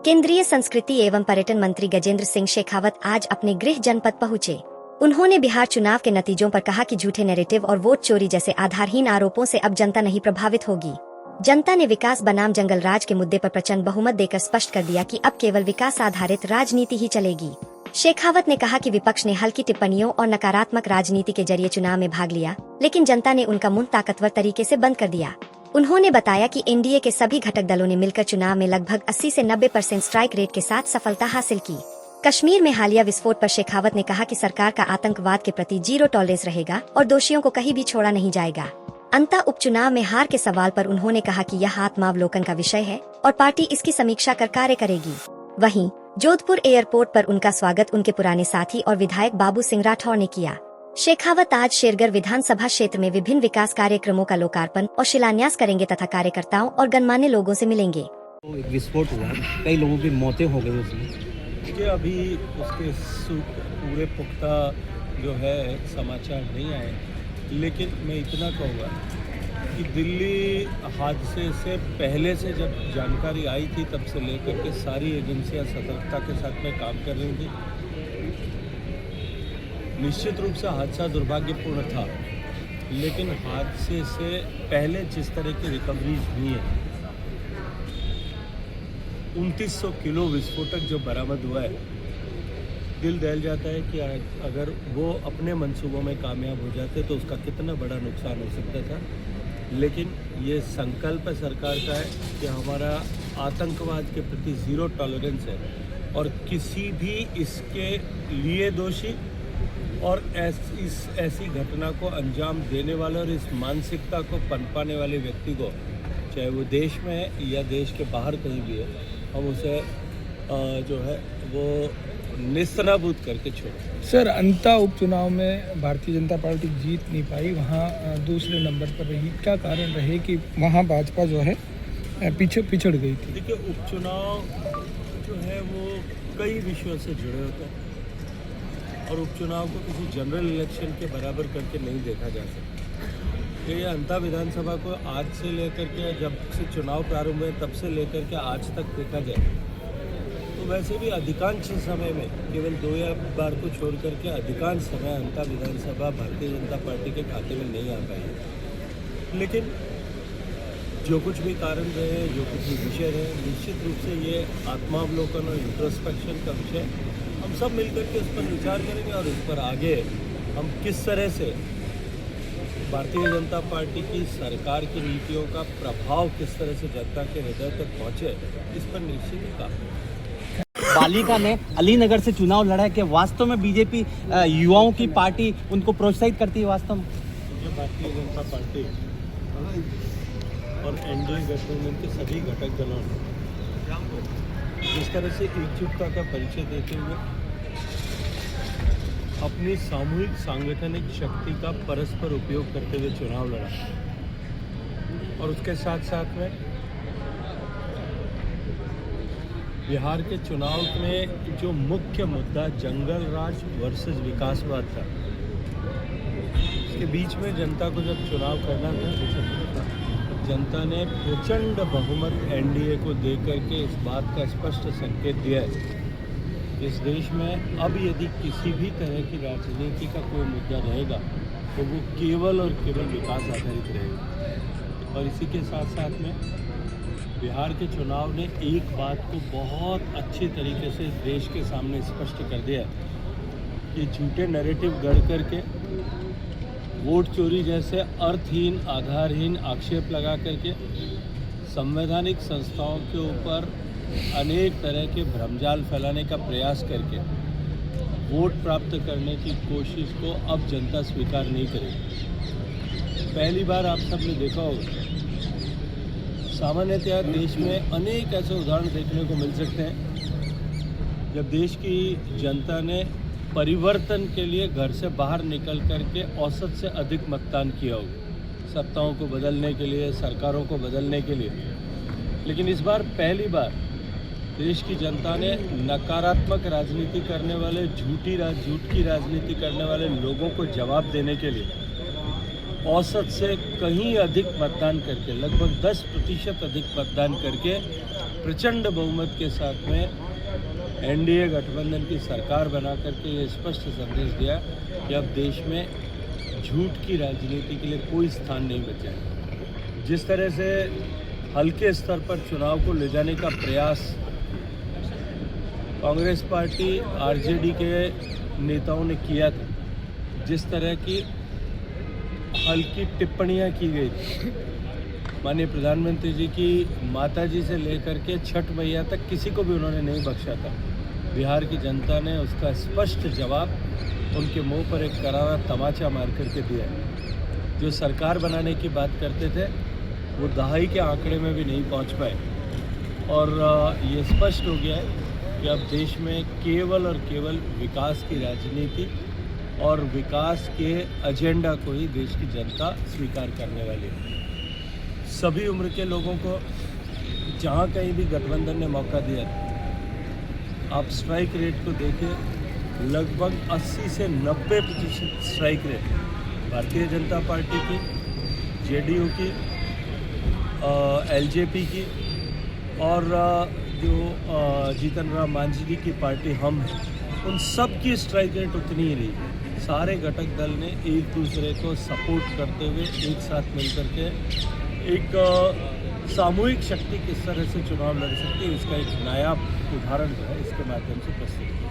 केंद्रीय संस्कृति एवं पर्यटन मंत्री गजेंद्र सिंह शेखावत आज अपने गृह जनपद पहुंचे। उन्होंने बिहार चुनाव के नतीजों पर कहा कि झूठे नैरेटिव और वोट चोरी जैसे आधारहीन आरोपों से अब जनता नहीं प्रभावित होगी। जनता ने विकास बनाम जंगल राज के मुद्दे पर प्रचंड बहुमत देकर स्पष्ट कर दिया कि अब केवल विकास आधारित राजनीति ही चलेगी। शेखावत ने कहा कि विपक्ष ने हल्की टिप्पणियों और नकारात्मक राजनीति के जरिए चुनाव में भाग लिया, लेकिन जनता ने उनका मुंह ताकतवर तरीके से बंद कर दिया। उन्होंने बताया कि एनडीए के सभी घटक दलों ने मिलकर चुनाव में लगभग 80 से 90% स्ट्राइक रेट के साथ सफलता हासिल की। कश्मीर में हालिया विस्फोट पर शेखावत ने कहा कि सरकार का आतंकवाद के प्रति जीरो टॉलरेंस रहेगा और दोषियों को कहीं भी छोड़ा नहीं जाएगा। अंतः उपचुनाव में हार के सवाल पर उन्होंने कहा कि यह आत्मावलोकन का विषय है और पार्टी इसकी समीक्षा कर कार्य करेगी। वहीं जोधपुर एयरपोर्ट पर उनका स्वागत उनके पुराने साथी और विधायक बाबू सिंह राठौर ने किया। शेखावत आज शेरगढ़ विधानसभा क्षेत्र में विभिन्न विकास कार्यक्रमों का लोकार्पण और शिलान्यास करेंगे तथा कार्यकर्ताओं और गणमान्य लोगों से मिलेंगे। तो एक विस्फोट हुआ, कई लोगों की मौतें हो गई उसमें। देखिए, अभी उसके पूरे पुख्ता जो है समाचार नहीं आए, लेकिन मैं इतना कहूँगा कि दिल्ली हादसे से पहले से जब जानकारी आई थी तब से लेकर के सारी एजेंसियां सतर्कता के साथ में काम कर रही थी। निश्चित रूप से हादसा दुर्भाग्यपूर्ण था, लेकिन हादसे से पहले जिस तरह की रिकवरीज हुई है, 2900 किलो विस्फोटक जो बरामद हुआ है, दिल दहल जाता है कि अगर वो अपने मंसूबों में कामयाब हो जाते तो उसका कितना बड़ा नुकसान हो सकता था। लेकिन ये संकल्प सरकार का है कि हमारा आतंकवाद के प्रति ज़ीरो टॉलरेंस है और किसी भी इसके लिए दोषी और ऐसी घटना को अंजाम देने वाले और इस मानसिकता को पनपाने वाले व्यक्ति को, चाहे वो देश में है या देश के बाहर कहीं भी है, हम उसे जो है वो निस्तनाबूद करके छोड़ें। सर, अंता उपचुनाव में भारतीय जनता पार्टी जीत नहीं पाई, वहाँ दूसरे नंबर पर रही। क्या कारण रहे कि वहाँ भाजपा जो है पीछे पिछड़ गई थी? देखिए, उपचुनाव जो है वो कई विषयों से जुड़े होते हैं और उपचुनाव को किसी जनरल इलेक्शन के बराबर करके नहीं देखा जा सकता। ये अंता विधानसभा को आज से लेकर के, जब से चुनाव प्रारंभ हुए तब से लेकर के आज तक देखा जाए तो वैसे भी अधिकांश समय में केवल 2 या बार को छोड़ करके अधिकांश समय अंता विधानसभा भारतीय जनता पार्टी के खाते में नहीं आ पाई है। लेकिन जो कुछ भी कारण रहे, जो कुछ भी विषय रहे, निश्चित रूप से ये आत्मावलोकन और इंट्रोस्पेक्शन का विषय, हम सब मिलकर के उस पर विचार करेंगे और इस पर आगे हम किस तरह से भारतीय जनता पार्टी की सरकार की नीतियों का प्रभाव किस तरह से जनता के हृदय तक पहुँचे, इस पर निश्चित ही काम। बालिका ने अलीनगर से चुनाव लड़ा है कि वास्तव में बीजेपी युवाओं की पार्टी उनको प्रोत्साहित करती है वास्तव में? भारतीय जनता पार्टी और एनडीए गठबंधन के सभी घटक दलों ने जिस तरह से एकजुटता का परिचय देते हुए अपनी सामूहिक सांगठनिक शक्ति का परस्पर उपयोग करते हुए चुनाव लड़ा और उसके साथ साथ में बिहार के चुनाव में जो मुख्य मुद्दा जंगल राज वर्सेस विकासवाद था, इसके बीच में जनता को जब चुनाव करना था, जनता ने प्रचंड बहुमत एनडीए को देकर के इस बात का स्पष्ट संकेत दिया है इस देश में अब यदि किसी भी तरह की राजनीति का कोई मुद्दा रहेगा तो वो केवल और केवल विकास आधारित रहेगा। और इसी के साथ साथ में बिहार के चुनाव ने एक बात को बहुत अच्छे तरीके से देश के सामने स्पष्ट कर दिया है कि झूठे नैरेटिव गढ़ करके वोट चोरी जैसे अर्थहीन आधारहीन आक्षेप लगा करके संवैधानिक संस्थाओं के ऊपर अनेक तरह के भ्रमजाल फैलाने का प्रयास करके वोट प्राप्त करने की कोशिश को अब जनता स्वीकार नहीं करेगी। पहली बार आप सबने देखा होगा, सामान्यतः देश में अनेक ऐसे उदाहरण देखने को मिल सकते हैं जब देश की जनता ने परिवर्तन के लिए घर से बाहर निकल करके औसत से अधिक मतदान किया होगा, सत्ताओं को बदलने के लिए, सरकारों को बदलने के लिए। लेकिन इस बार पहली बार देश की जनता ने नकारात्मक राजनीति करने वाले, झूठ की राजनीति करने वाले लोगों को जवाब देने के लिए औसत से कहीं अधिक मतदान करके, लगभग 10% अधिक मतदान करके प्रचंड बहुमत के साथ में एनडीए गठबंधन की सरकार बना करके ये स्पष्ट संदेश दिया कि अब देश में झूठ की राजनीति के लिए कोई स्थान नहीं बचा है। जिस तरह से हल्के स्तर पर चुनाव को ले जाने का प्रयास कांग्रेस पार्टी आरजेडी के नेताओं ने किया था, जिस तरह की हल्की टिप्पणियां की गई थी, माननीय प्रधानमंत्री जी की माताजी से लेकर के छठ मैया तक किसी को भी उन्होंने नहीं बख्शा था। बिहार की जनता ने उसका स्पष्ट जवाब उनके मुंह पर एक करारा तमाचा मार करके दिया है। जो सरकार बनाने की बात करते थे वो दहाई के आंकड़े में भी नहीं पहुंच पाए और ये स्पष्ट हो गया है कि अब देश में केवल और केवल विकास की राजनीति और विकास के एजेंडा को ही देश की जनता स्वीकार करने वाली है। सभी उम्र के लोगों को जहाँ कहीं भी गठबंधन ने मौका दिया, आप स्ट्राइक रेट को देखें, लगभग 80 से 90% strike rate Bharatiya Janata party की, जेडीयू की, एलजेपी की और जो जीतन राम मांझी जी की पार्टी हम हैं, उन सब की स्ट्राइक रेट उतनी ही रही। सारे घटक दल ने एक दूसरे को सपोर्ट करते हुए एक साथ मिलकर के एक सामूहिक शक्ति किस तरह से चुनाव लड़ सकती है, इसका एक नायाब उदाहरण जो है इसके माध्यम से प्रस्तुत किया।